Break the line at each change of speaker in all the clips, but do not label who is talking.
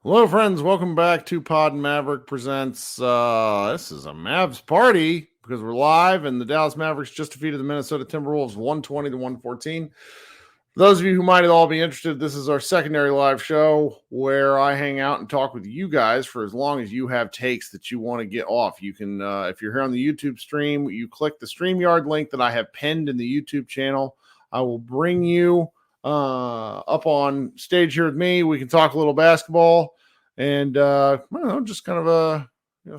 Hello, friends. Welcome back to Pod and Maverick presents. This is a Mavs Party because we're live, and the Dallas Mavericks just defeated the Minnesota Timberwolves 120 to 114. For those of you who might all be interested, this is our secondary live show where I hang out and talk with you guys for as long as you have takes that you want to get off. You can, if you're here on the YouTube stream, you click the StreamYard link that I have pinned in the YouTube channel. I will bring you up on stage here with me. We can talk a little basketball and I don't know, just kind of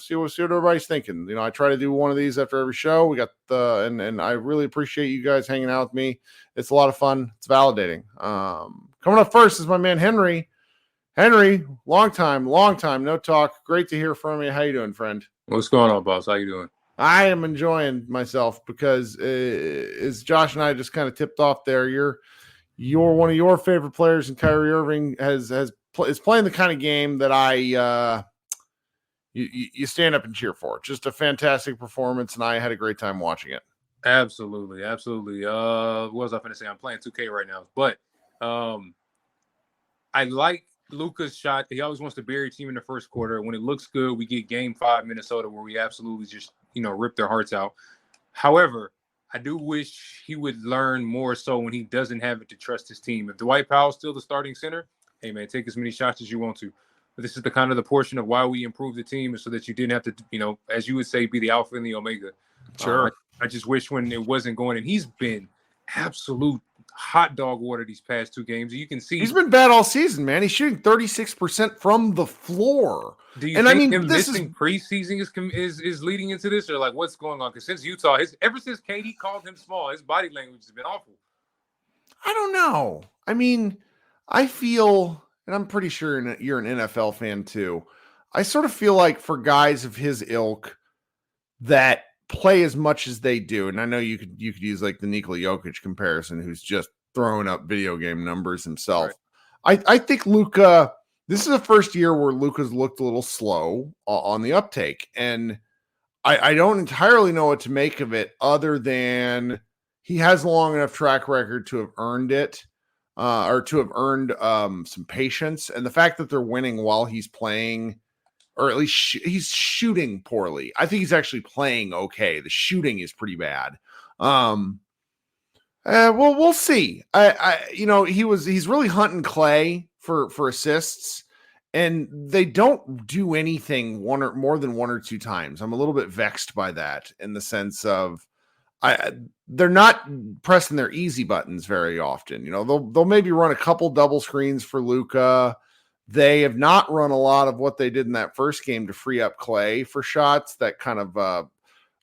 see what everybody's thinking. I try to do one of these after every show. We got and I really appreciate you guys hanging out with me. It's a lot of fun. It's validating. Coming up first is my man Henry. Henry, long time no talk. Great to hear from you. How you doing, friend?
What's going on, boss? How you doing?
I am enjoying myself because as Josh and I just kind of tipped off there, you're one of your favorite players, and Kyrie Irving is playing the kind of game that you stand up and cheer for. Just a fantastic performance, and I had a great time watching it.
Absolutely. What was I going to say? I'm playing 2K right now, but I like Luka's shot. He always wants to bury a team in the first quarter. When it looks good, we get Game 5 Minnesota where we absolutely just rip their hearts out. However, I do wish he would learn more so when he doesn't have it to trust his team. If Dwight Powell's still the starting center, hey, man, take as many shots as you want to. But this is the portion of why we improved the team is so that you didn't have to, as you would say, be the alpha and the omega.
Sure.
I just wish when it wasn't going, and he's been absolute hot dog water these past 2 games. You can see
he's been bad all season, man. He's shooting 36% from the floor.
Do you think him missing preseason is leading into this, or like what's going on? Because since Utah, ever since KD called him small, his body language has been awful.
I don't know. I mean, I feel, and I'm pretty sure you're an NFL fan too, I sort of feel like for guys of his ilk that play as much as they do, and I know you could use like the Nikola Jokic comparison, who's just throwing up video game numbers himself. Right. I think Luka, this is the first year where Luka's looked a little slow on the uptake, and I don't entirely know what to make of it other than he has a long enough track record to have earned it. Or to have earned some patience, and the fact that they're winning while he's playing, or at least he's shooting poorly. I think he's actually playing okay. The shooting is pretty bad. Well, we'll see. He's really hunting Clay for assists, and they don't do anything more than 1 or 2 times. I'm a little bit vexed by that in the sense of they're not pressing their easy buttons very often. They'll maybe run a couple double screens for Luka. They have not run a lot of what they did in that first game to free up Clay for shots. That kind of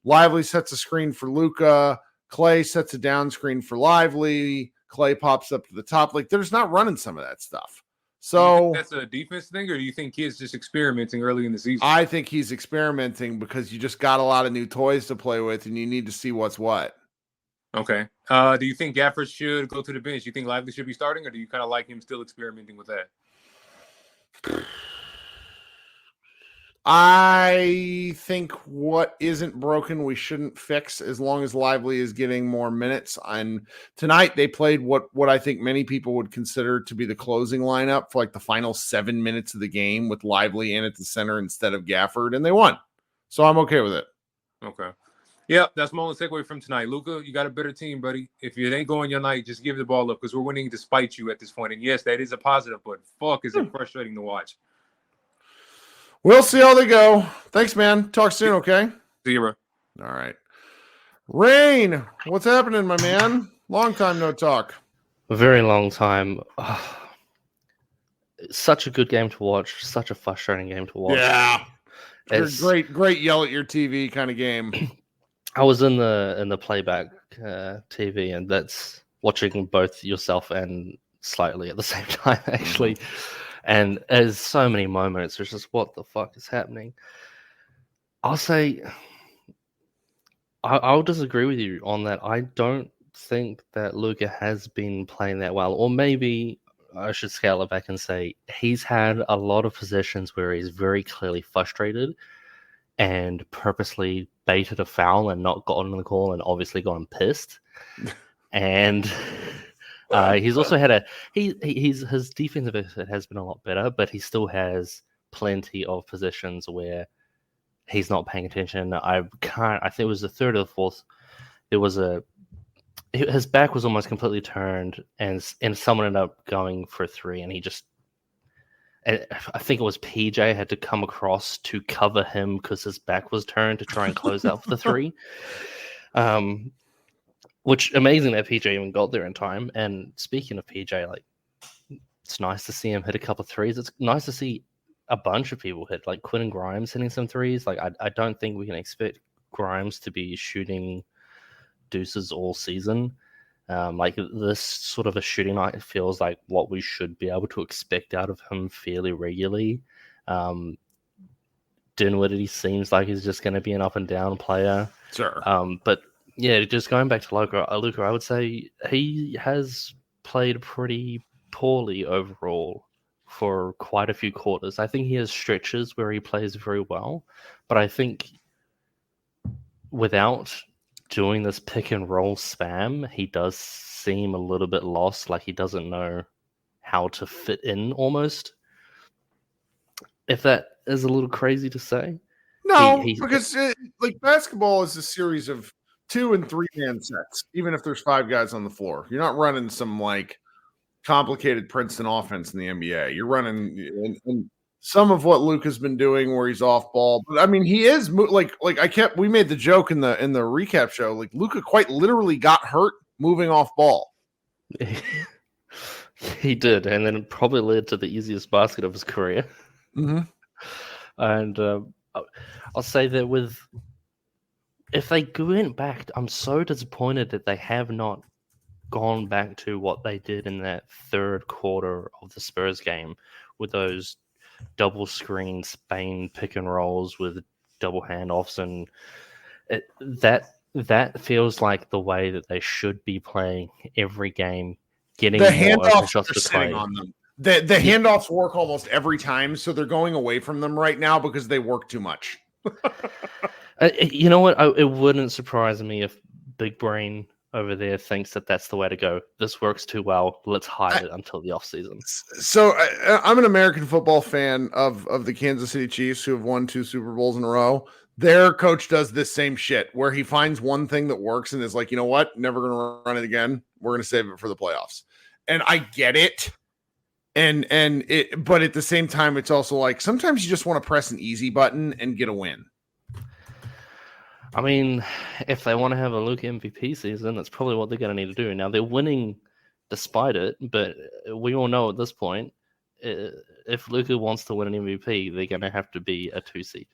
Lively sets a screen for Luka. Clay sets a down screen for Lively. Clay pops up to the top. Like, they're just not running some of that stuff. So
that's a defense thing, or do you think he's just experimenting early in the season?
I think he's experimenting because you just got a lot of new toys to play with, and you need to see what's what.
Okay. Do you think Gafford should go to the bench? Do you think Lively should be starting, or do you kind of like him still experimenting with that?
I think what isn't broken, we shouldn't fix as long as Lively is getting more minutes. And tonight they played what I think many people would consider to be the closing lineup for like the final 7 minutes of the game with Lively in at the center instead of Gafford, and they won. So I'm okay with it.
Okay. Yeah, that's my only takeaway from tonight. Luka, you got a better team, buddy. If it ain't going your night, just give the ball up because we're winning despite you at this point. And yes, that is a positive, but fuck, is it frustrating to watch.
We'll see how they go. Thanks, man. Talk soon, okay?
See you, bro.
All right. Rain, what's happening, my man? Long time no talk.
A very long time. Such a good game to watch. Such a frustrating game to watch.
Yeah. Great yell at your TV kind of game.
I was in the playback TV, and that's watching both yourself and Slightly at the same time, actually. And there's so many moments. It's just, what the fuck is happening? I'll say, I'll disagree with you on that. I don't think that Luka has been playing that well. Or maybe I should scale it back and say he's had a lot of possessions where he's very clearly frustrated and purposely baited a foul and not gotten the call and obviously gotten pissed. And He's also had his defensive effort has been a lot better, but he still has plenty of positions where he's not paying attention. I think it was the third or the fourth. His back was almost completely turned, and someone ended up going for a three, and I think it was PJ had to come across to cover him because his back was turned to try and close out for the three. Which amazing that PJ even got there in time. And speaking of PJ, like it's nice to see him hit a couple of threes. It's nice to see a bunch of people hit, like Quentin Grimes hitting some threes. Like I don't think we can expect Grimes to be shooting deuces all season. Like this sort of a shooting night feels like what we should be able to expect out of him fairly regularly. Dinwiddie seems like he's just going to be an up and down player.
Sure.
But yeah, just going back to Luka, I would say he has played pretty poorly overall for quite a few quarters. I think he has stretches where he plays very well, but I think without doing this pick and roll spam, he does seem a little bit lost, like he doesn't know how to fit in almost. If that is a little crazy to say.
No, because basketball is a series of 2 and 3 man sets, even if there's 5 guys on the floor. You're not running some like complicated Princeton offense in the NBA. You're running and some of what Luka's been doing where he's off ball. But I mean, he is we made the joke in the recap show, like Luka quite literally got hurt moving off ball.
He did, and then it probably led to the easiest basket of his career.
Mm-hmm.
And I'll say that if they went back, I'm so disappointed that they have not gone back to what they did in that third quarter of the Spurs game with those double screen Spain pick and rolls with double handoffs, and that feels like the way that they should be playing every game, getting
the
more open
handoffs
shots
are
to
sitting
Clay.
on them. The handoffs work almost every time, so they're going away from them right now because they work too much.
You know what? It wouldn't surprise me if Big Brain over there thinks that that's the way to go. This works too well. Let's hide it until the offseason.
So I'm an American football fan of the Kansas City Chiefs, who have won 2 Super Bowls in a row. Their coach does this same shit where he finds one thing that works and is like, you know what? Never going to run it again. We're going to save it for the playoffs. And I get it. But at the same time, it's also like sometimes you just want to press an easy button and get a win.
I mean, if they want to have a Luka MVP season, that's probably what they're going to need to do. Now, they're winning despite it, but we all know at this point, if Luka wants to win an MVP, they're going to have to be a 2 seed.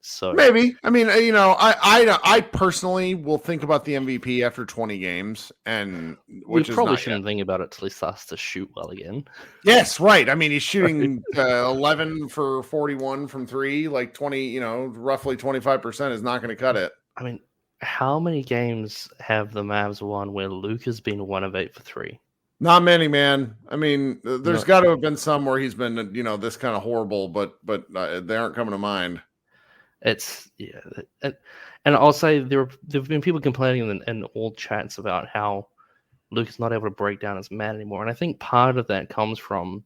So
maybe. I mean, I personally will think about the MVP after 20 games, and
we probably shouldn't think about it till he starts to shoot well again.
Yes, right. I mean, he's shooting 11 for 41 from 3, like 20. Roughly 25% is not going to cut it.
I mean, how many games have the Mavs won where Luka's been 1 of 8 for 3?
Not many, man. I mean, there's got to have been some where he's been, this kind of horrible, but they aren't coming to mind.
It's and I'll say there've been people complaining in all chats about how Luka's not able to break down his man anymore, and I think part of that comes from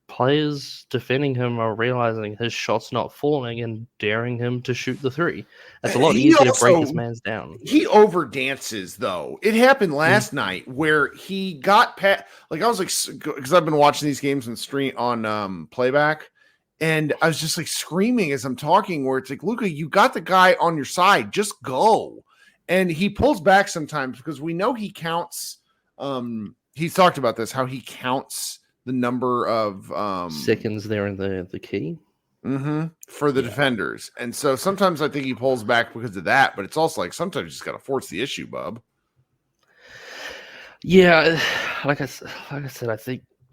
players defending him are realizing his shot's not falling and daring him to shoot the 3. That's a lot easier to break his man's down.
He over dances though. It happened last night where he got past. Like I was like, because I've been watching these games on playback. And I was just like screaming as I'm talking, where it's like, Luka, you got the guy on your side. Just go. And he pulls back sometimes because we know he counts. He's talked about this, how he counts the number of
seconds there in the key
for the defenders. And so sometimes I think he pulls back because of that. But it's also like sometimes you just got to force the issue, bub.
Yeah, like I said,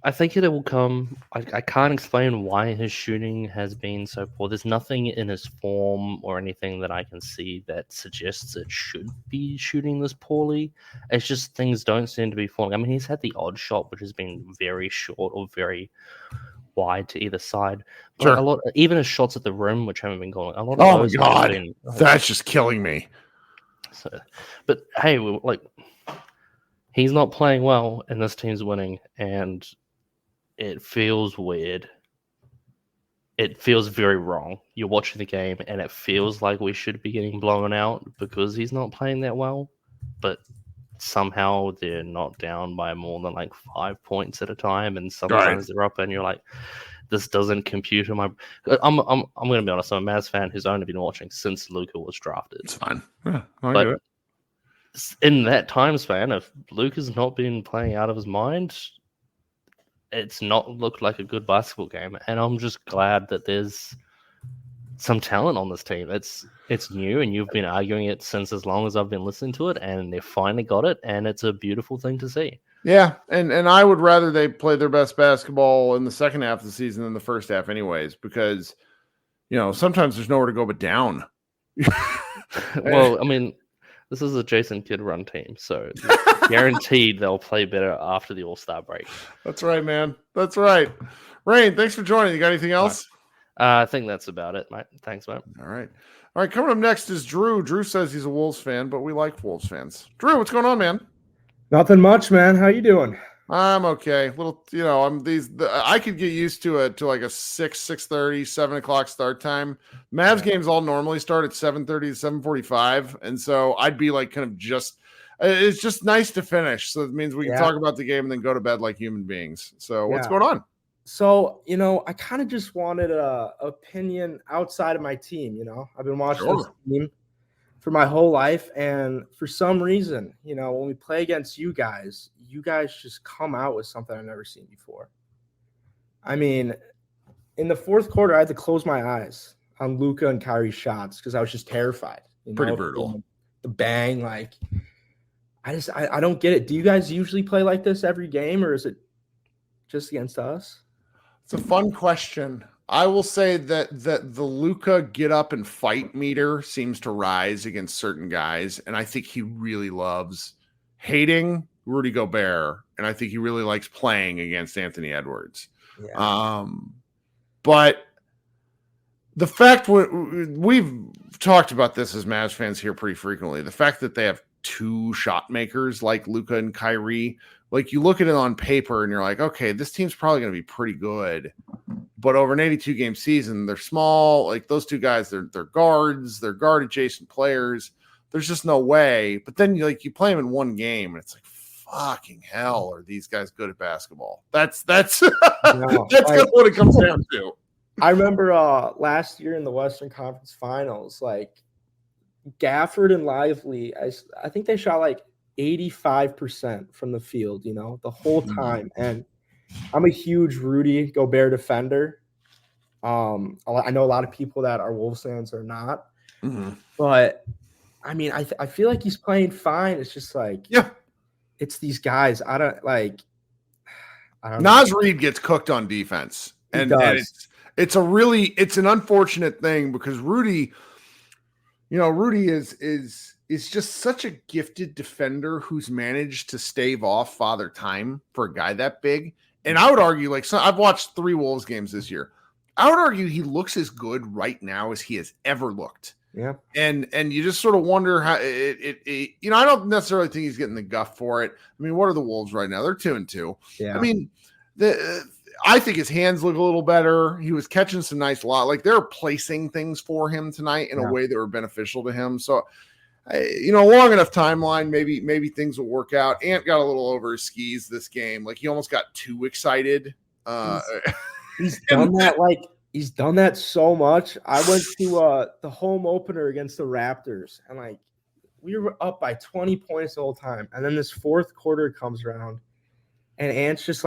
I think it will come. I can't explain why his shooting has been so poor. There's nothing in his form or anything that I can see that suggests it should be shooting this poorly. It's just things don't seem to be falling. I mean, he's had the odd shot, which has been very short or very wide to either side. But
Sure.
Even his shots at the rim, which haven't been going. A lot of
Oh,
those
God.
have been,
That's just killing me.
So, but hey, He's not playing well, and this team's winning, and it feels weird. It feels very wrong. You're watching the game, and it feels like we should be getting blown out because he's not playing that well. But somehow they're not down by more than like 5 points at a time, and sometimes they're up, and you're like, this doesn't compute in my. I'm going to be honest. I'm a Mavs fan who's only been watching since Luka was drafted.
It's fine. Yeah, I
But
do it.
in that time span, if Luka's not been playing out of his mind, it's not looked like a good basketball game. And I'm just glad that there's some talent on this team. It's new, and you've been arguing it since as long as I've been listening to it, and they finally got it, and it's a beautiful thing to see.
Yeah, and I would rather they play their best basketball in the second half of the season than the first half anyways, because, sometimes there's nowhere to go but down.
Well, I mean, this is a Jason Kidd run team, so guaranteed they'll play better after the All-Star break.
That's right, man. That's right. Rain, thanks for joining. You got anything else?
I think that's about it, mate. Thanks, mate.
All right. Coming up next is Drew. Drew says he's a Wolves fan, but we like Wolves fans. Drew, what's going on, man?
Nothing much, man. How you doing?
I'm okay. I could get used to like a 6:30, 7 o'clock start time. Mavs games all normally start at 7:30 to 7:45, and so I'd be like it's just nice to finish. So it means we can talk about the game and then go to bed like human beings. So what's going on?
So, I kind of just wanted a opinion outside of my team. I've been watching this team for my whole life, and for some reason, when we play against you guys just come out with something I've never seen before. I mean, in the fourth quarter, I had to close my eyes on Luka and Kyrie's shots because I was just terrified.
Pretty brutal.
The bang, like I don't get it. Do you guys usually play like this every game, or is it just against us?
It's a fun question. I will say that the Luka get up and fight meter seems to rise against certain guys, and I think he really loves hating Rudy Gobert, and I think he really likes playing against Anthony Edwards.
Yeah.
But the fact we've talked about this as Mavs fans here pretty frequently, the fact that they have two shot makers like Luka and Kyrie, like you look at it on paper and you're like, okay, this team's probably going to be pretty good. But over an 82-game season, they're small. Like those two guys, they're guards. They're guard-adjacent players. There's just no way. But then you play them in one game, and it's like, fucking hell, are these guys good at basketball? That's that's kind of what it comes down to.
I remember last year in the Western Conference Finals, like Gafford and Lively, I think they shot like 85% from the field, the whole time. And I'm a huge Rudy Gobert defender. I know a lot of people that are Wolves fans are not.
Mm-hmm.
But, I mean, I feel like he's playing fine. It's just like, it's these guys. I don't know.
Naz Reid gets cooked on defense. And it's an unfortunate thing because Rudy is just such a gifted defender who's managed to stave off Father Time for a guy that big. And I would argue, I've watched 3 Wolves games this year. I would argue he looks as good right now as he has ever looked.
Yeah.
And you just sort of wonder how I don't necessarily think he's getting the guff for it. I mean, what are the Wolves right now? They're 2-2.
Yeah.
I mean, I think his hands look a little better. He was catching some nice they're placing things for him tonight in a way that were beneficial to him. So, long enough timeline, maybe things will work out. Ant got a little over his skis this game. Like he almost got too excited.
He's done that. He's done that so much. I went to the home opener against the Raptors, and we were up by 20 points the whole time. And then this fourth quarter comes around, and Ant's just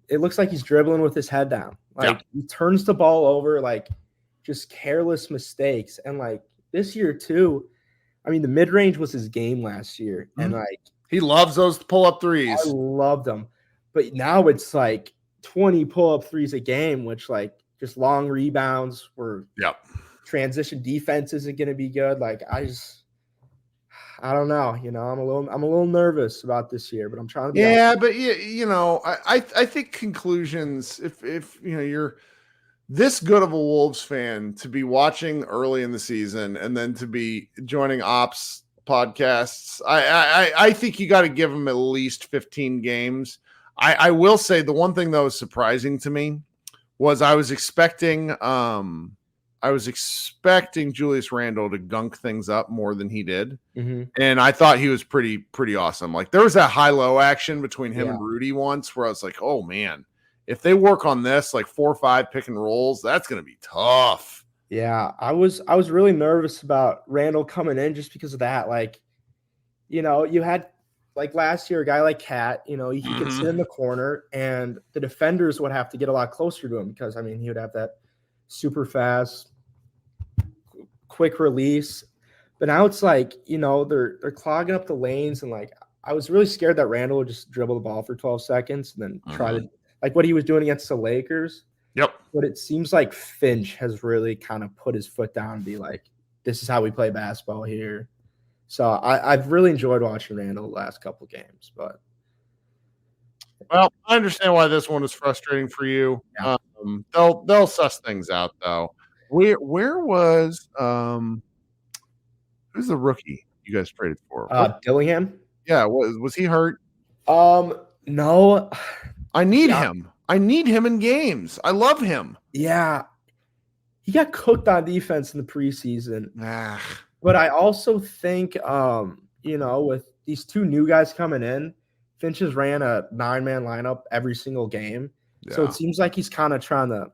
it looks like he's dribbling with his head down. He turns the ball over, just careless mistakes. And this year too, I mean, the mid-range was his game last year.
Mm-hmm.
And
he loves those pull-up threes.
I loved them. But now it's 20 pull-up threes a game, which just long rebounds where transition defense isn't going to be good. I don't know. I'm a little nervous about this year, but I'm trying to be
honest. But I think conclusions, if you're this good of a Wolves fan, to be watching early in the season and then to be joining ops podcasts. I think you got to give him at least 15 games. I will say the one thing that was surprising to me was I was expecting Julius Randle to gunk things up more than he did.
Mhm.
And I thought he was pretty awesome. Like there was that high-low action between him
Yeah.
and Rudy once where I was like, oh man, if they work on this like 4 or 5 pick and rolls, that's going to be tough.
Yeah, I was really nervous about Randall coming in just because of that. Like, you had like last year a guy like Cat, he could sit in the corner and the defenders would have to get a lot closer to him because he would have that super quick release. But now it's like, they're clogging up the lanes and like I was really scared that Randall would just dribble the ball for 12 seconds and then try to like what he was doing against the Lakers.
Yep.
But it seems like Finch has really kind of put his foot down and be like, this is how we play basketball here. So I've really enjoyed watching Randall the last couple games. But
well, I understand why this one is frustrating for you.
Yeah.
They'll suss things out though. Where was who's the rookie you guys traded for?
Dillingham?
Yeah, was he hurt?
No.
I need him. I need him in games. I love him.
Yeah. He got cooked on defense in the preseason.
Ah.
But I also think, with these 2 new guys coming in, Finch has ran a 9-man lineup every single game.
Yeah.
So it seems like he's kind of trying to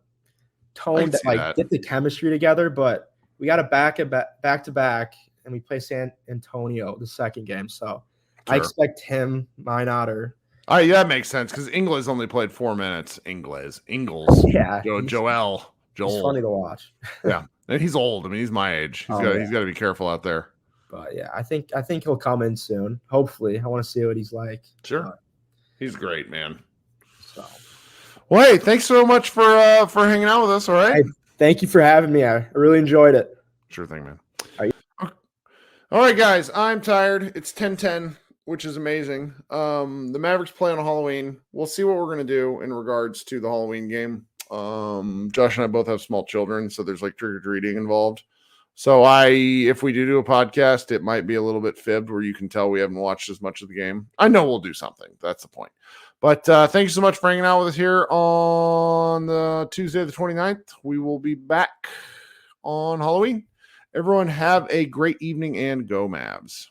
that.
get the chemistry together. But we got to back to back, and we play San Antonio the second game. So I expect him, Minot,
yeah, that makes sense because Ingles only played 4 minutes. Ingles.
Yeah.
Joel.
He's funny to watch.
Yeah. And he's old. I mean, he's my age. He's got to be careful out there.
But yeah, I think he'll come in soon. Hopefully. I want to see what he's like.
Sure. He's great, man.
So
well, hey, thanks so much for hanging out with us, all right?
Hey, thank you for having me. I really enjoyed it.
Sure thing, man. All right, guys. I'm tired. It's 10:10. Which is amazing. The Mavericks play on Halloween. We'll see what we're going to do in regards to the Halloween game. Josh and I both have small children, so there's like trick-or-treating involved. So if we do a podcast, it might be a little bit fibbed where you can tell we haven't watched as much of the game. I know we'll do something. That's the point. But thank you so much for hanging out with us here on the Tuesday the 29th. We will be back on Halloween. Everyone have a great evening and go Mavs.